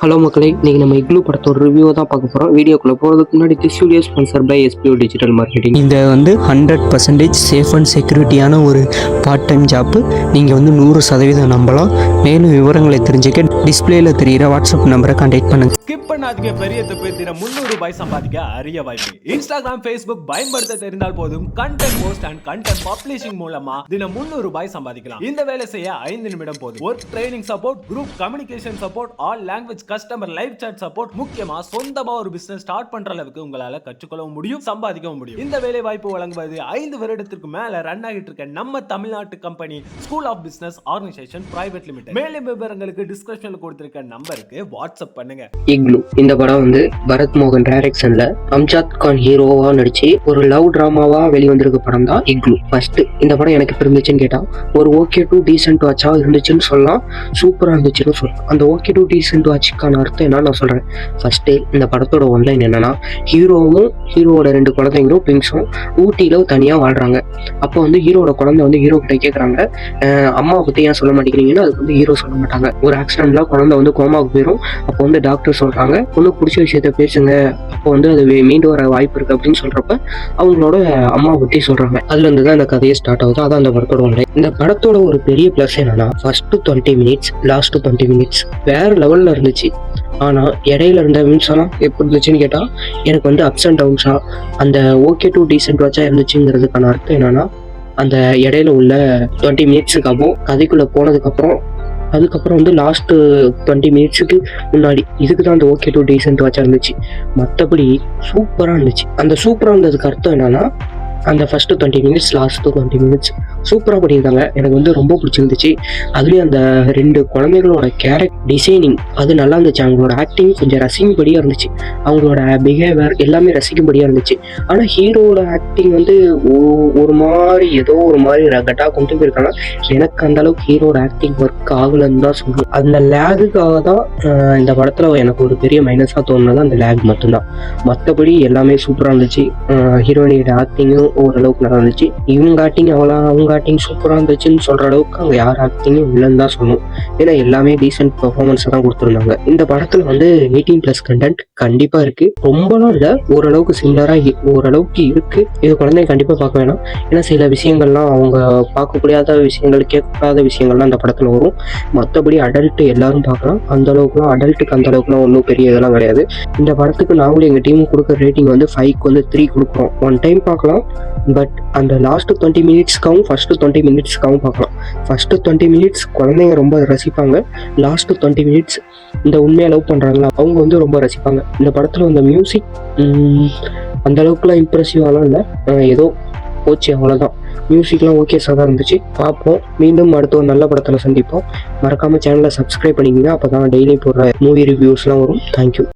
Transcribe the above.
Hello மக்களே, இன்னைக்கு நம்ம இக்லூ படத்தோட ரிவ்யூ தான் பார்க்க போகிறோம். வீடியோக்குள்ள போகிறதுக்கு முன்னாடி this video sponsor by SPO digital marketing. இந்த 100% சேஃப் அண்ட் செக்யூரிட்டியான ஒரு பார்ட் டைம் ஜாப்பு. நீங்கள் 100% நம்பலாம். மேலும் விவரங்களை தெரிஞ்சுக்க டிஸ்பிளேல தெரிகிற வாட்ஸ்அப் நம்பரை கான்டாக்ட் பண்ணுங்கள். ஸ்கிப் பண்ணாதீங்க. பெரிய தப்பு. தினம் 300 ரூபாய் சம்பாதிக்க அரிய வாய்ப்பு. இன்ஸ்டாகிராம், ஃபேஸ்புக் பயன்படுத்த தெரிந்தால் போதும். Content post and content publishing மூலமா தினம் 300 ரூபாய் சம்பாதிக்கலாம். இந்த வேலை செய்ய 5 நிமிடம் போதும். Work training support, group communication support, all language customer live chat support, முக்கியமா சொந்தமா ஒரு பிசினஸ் ஸ்டார்ட் பண்ற அளவுக்கு உங்களால கற்றுக்கொள்ளவும் முடியும், சம்பாதிக்கவும் முடியும். இந்த வேலை வாய்ப்பு வழங்குவது 5 வருடத்திற்கு மேல ரன் ஆகிட்டு இருக்க நம்ம தமிழ்நாட்டு company school of business organisation private limited. மேலும் விவரங்களுக்கு டிஸ்கிரிப்ஷன்ல கொடுத்திருக்க நம்பருக்கு வாட்ஸ்அப் பண்ணுங்க. இக்லூ இந்த படம் பரத் மோகன் டைரக்ஷன்ல அம்ஜாத் கான் ஹீரோவா நடிச்சு ஒரு லவ் டிராமாவா வெளிவந்திருக்க படம் தான் இக்லூ. ஃபர்ஸ்ட் இந்த படம் எனக்கு இருந்துச்சுன்னு கேட்டா ஒரு ஓகே டு டீசென்ட் வாட்சா இருந்துச்சுன்னு சொல்லலாம், சூப்பரா இருந்துச்சுன்னு சொல்லலாம். அந்த ஓகே டு டீசென்ட் வாட்சுக்கான அர்த்தம் என்ன நான் சொல்றேன். ஃபர்ஸ்ட் இந்த படத்தோட ஒன்லைன் என்னன்னா, ஹீரோவும் ஹீரோவோட 2 குழந்தைங்களும் ட்வின்ஸும் ஊட்டியில தனியா வாழ்றாங்க. அப்போ ஹீரோட குழந்தை ஹீரோ கிட்ட கேட்கறாங்க, அம்மாவை பத்தி ஏன் சொல்ல மாட்டேங்கிறீங்கன்னா அதுக்கு ஹீரோ சொல்ல மாட்டாங்க. ஒரு ஆக்சிடென்ட்ல குழந்தை கோமாவுக்கு போயிடும். அப்போ டாக்டர் சொல்றாங்க, ஒன்னும் பிடிச்ச விஷயத்த பேசுங்க, அப்போ அது மீண்டு வர வாய்ப்பு இருக்கு அப்படின்னு சொல்றப்ப அவங்களோட அம்மாவை பத்தி சொல்றாங்க. அதுல இருந்து தான் இந்த கதையை ஸ்டார்ட் ஆகுது. அதான் அந்த படத்தோட ஒன்லைன். இந்த படத்தோட ஒரு பெரிய பிளஸ் என்னன்னா, ஃபர்ஸ்ட் 20 மினிட்ஸ் லாஸ்ட் 20 மினிட்ஸ் வேற லெவல்ல இருந்துச்சு. ஆனா இடையில இருந்த மினிட்ஸ்லாம் எப்படி இருந்துச்சுன்னு கேட்டா எனக்கு அப்ஸ் அண்ட் டவுன்ஸா அந்த ஓகே டு டீசென்ட் வாட்சா இருந்துச்சுங்கிறதுக்கான அர்த்தம் என்னன்னா, அந்த இடையில உள்ள 20 மினிட்ஸுக்கு அப்புறம் கதைக்குள்ள போனதுக்கு அப்புறம் அதுக்கப்புறம் லாஸ்ட் 20 மினிட்ஸுக்கு முன்னாடி இதுக்கு தான் அந்த ஓகே டு டீசென்ட் வாட்சா இருந்துச்சு. மற்றபடி சூப்பரா இருந்துச்சு. அந்த சூப்பரா இருந்ததுக்கு அர்த்தம் என்னன்னா, அந்த ஃபர்ஸ்ட் 20 மினிட்ஸ் லாஸ்ட் 20 மினிட்ஸ் சூப்பராக பண்ணியிருந்தாங்க. எனக்கு ரொம்ப பிடிச்சிருந்துச்சு. அதுலேயும் அந்த 2 குழந்தைகளோட கேரக்டர் டிசைனிங் அது நல்லா இருந்துச்சு. அவங்களோட ஆக்டிங் கொஞ்சம் ரசிக்கும்படியாக இருந்துச்சு. அவங்களோட பிஹேவியர் எல்லாமே ரசிக்கும்படியாக இருந்துச்சு. ஆனால் ஹீரோட ஆக்டிங் ஒரு மாதிரி ஏதோ ஒரு மாதிரி ரகட்டாக கொண்டு போயிருக்காங்க. எனக்கு அந்த அளவுக்கு ஹீரோட ஆக்டிங் ஒர்க் ஆகலன்னு தான் சொல்லுவேன். அந்த லேகுக்காக தான் இந்த படத்தில் எனக்கு ஒரு பெரிய மைனஸாக தோணுனது அந்த லேக் மட்டும்தான். மற்றபடி எல்லாமே சூப்பராக இருந்துச்சு. ஹீரோயினோட ஆக்டிங்கும் ஓரளவுக்கு நல்லா இருந்துச்சு. அவங்க ஆக்டிங் சூப்பராக இருந்துச்சுன்னு சொல்ற அளவுக்கு அங்கே யார் ஆக்டிங்கும் இல்லைன்னு தான் சொல்லணும். ஏன்னா எல்லாமே டீசென்ட் பெர்ஃபார்மன்ஸ் தான் கொடுத்துருந்தாங்க. இந்த படத்துல 18+ கண்டென்ட் கண்டிப்பா இருக்கு. ரொம்பலாம் இல்லை, ஓரளவுக்கு சிமிலரா ஓரளவுக்கு இருக்கு. இது குழந்தைங்க கண்டிப்பா பார்க்க வேணாம். ஏன்னா சில விஷயங்கள்லாம் அவங்க பார்க்க முடியாத விஷயங்கள், கேட்காத விஷயங்கள்லாம் அந்த படத்துல வரும். மற்றபடி அடல்ட் எல்லாரும் பார்க்கலாம். அந்த அளவுக்குலாம் அடல்ட்டுக்கு அந்த அளவுக்குலாம் ஒன்றும் பெரிய இதெல்லாம் கிடையாது. இந்த படத்துக்கு நாங்களும் எங்கள் டீமும் கொடுக்குற ரேட்டிங் 5க்கு 3 கொடுக்குறோம். ஒன் டைம் பார்க்கலாம். பட் அந்த லாஸ்ட் 20 மினிட்ஸ்க்காகவும் ஃபர்ஸ்ட் 20 மினிட்ஸ்க்காகவும் பார்க்கலாம். ஃபர்ஸ்ட் 20 மினிட்ஸ் குழந்தைங்க ரொம்ப ரசிப்பாங்க. லாஸ்ட் 20 மினிட்ஸ் இந்த உண்மையை லவ் பண்ணுறாங்களா அவங்க ரொம்ப ரசிப்பாங்க. இந்த படத்தில் அந்த மியூசிக் அந்த அளவுக்குலாம் இம்ப்ரெசிவாலாம் இல்லை, ஏதோ போச்சு அவ்வளோதான். மியூசிக்லாம் ஓகேஸாக தான் இருந்துச்சு. பார்ப்போம். மீண்டும் அடுத்த ஒரு நல்ல படத்தில் சந்திப்போம். மறக்காமல் சேனலை சப்ஸ்கிரைப் பண்ணிக்கோங்க. அப்போ தான் டெய்லி போடுற மூவி ரிவ்யூஸ்லாம் வரும். தேங்க்யூ.